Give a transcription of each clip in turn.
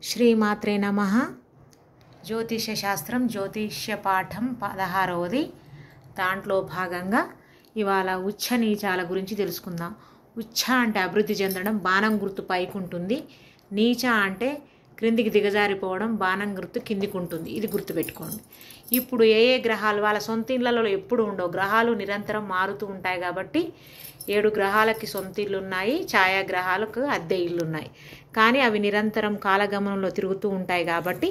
శ్రీమాత్రే నమః. జ్యోతిష శాస్త్రం జ్యోతిష్య పాఠం 16వది. దాంట్లో భాగంగా ఇవాళ ఉచ్చ నీచాల గురించి తెలుసుకుందాం. ఉచ్చ అంటే అభివృద్ధి చెందడం, బాణం గుర్తు పైకి ఉంటుంది. నీచ అంటే క్రిందికి దిగజారిపోవడం, బాణం గుర్తు కిందికి ఉంటుంది. ఇది గుర్తుపెట్టుకోండి. ఇప్పుడు ఏ గ్రహాలు వాళ్ళ సొంత ఇళ్లలో ఎప్పుడు ఉండవు, గ్రహాలు నిరంతరం మారుతూ ఉంటాయి. కాబట్టి 7 గ్రహాలకి సొంత ఇల్లు ఉన్నాయి, ఛాయాగ్రహాలకు అద్దె ఇల్లు ఉన్నాయి. కానీ అవి నిరంతరం కాలగమనంలో తిరుగుతూ ఉంటాయి కాబట్టి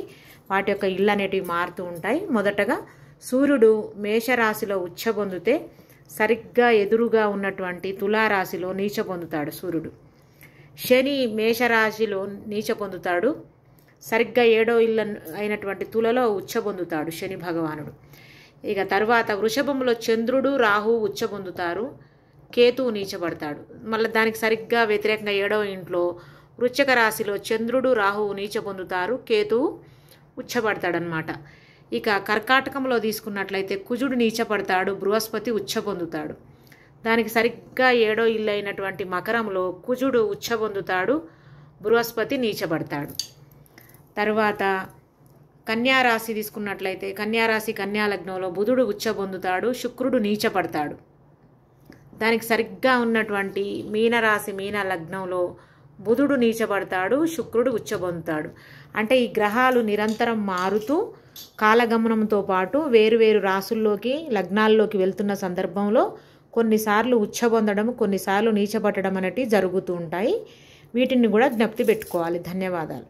వాటి యొక్క ఇళ్ళు అనేటివి మారుతూ ఉంటాయి. మొదటగా సూర్యుడు మేషరాశిలో ఉచ్చ పొందితే సరిగ్గా ఎదురుగా ఉన్నటువంటి తులారాశిలో నీచ పొందుతాడు సూర్యుడు. శని మేషరాశిలో నీచ పొందుతాడు. సరిగ్గా 7వ ఇల్లు అయినటువంటి తులలో ఉచ్చ పొందుతాడు శని భగవానుడు. ఇక తర్వాత వృషభంలో చంద్రుడు రాహు ఉచ్చ పొందుతారు, కేతువు నీచపడతాడు. మళ్ళీ దానికి సరిగ్గా వ్యతిరేకంగా 7వ ఇంట్లో వృశ్చిక రాశిలో చంద్రుడు రాహువు నీచ పొందుతారు, కేతువు ఉచ్చపడతాడనమాట. ఇక కర్కాటకంలో తీసుకున్నట్లయితే కుజుడు నీచపడతాడు, బృహస్పతి ఉచ్చ పొందుతాడు. దానికి సరిగ్గా 7వ ఇల్లు అయినటువంటి మకరంలో కుజుడు ఉచ్చ పొందుతాడు, బృహస్పతి నీచపడతాడు. తర్వాత కన్యారాశి తీసుకున్నట్లయితే కన్యారాశి కన్యాలగ్నంలో బుధుడు ఉచ్చ పొందుతాడు, శుక్రుడు నీచపడతాడు. దానికి సరిగ్గా ఉన్నటువంటి మీనరాశి మీన లగ్నంలో బుధుడు నీచపడతాడు, శుక్రుడు ఉచ్చ పొందుతాడు. అంటే ఈ గ్రహాలు నిరంతరం మారుతూ కాలగమనంతో పాటు వేరువేరు రాసుల్లోకి లగ్నాల్లోకి వెళ్తున్న సందర్భంలో కొన్నిసార్లు ఉచ్చ పొందడం, కొన్నిసార్లు నీచపట్టడం అనేటివి జరుగుతూ ఉంటాయి. వీటిని కూడా జ్ఞప్తి పెట్టుకోవాలి. ధన్యవాదాలు.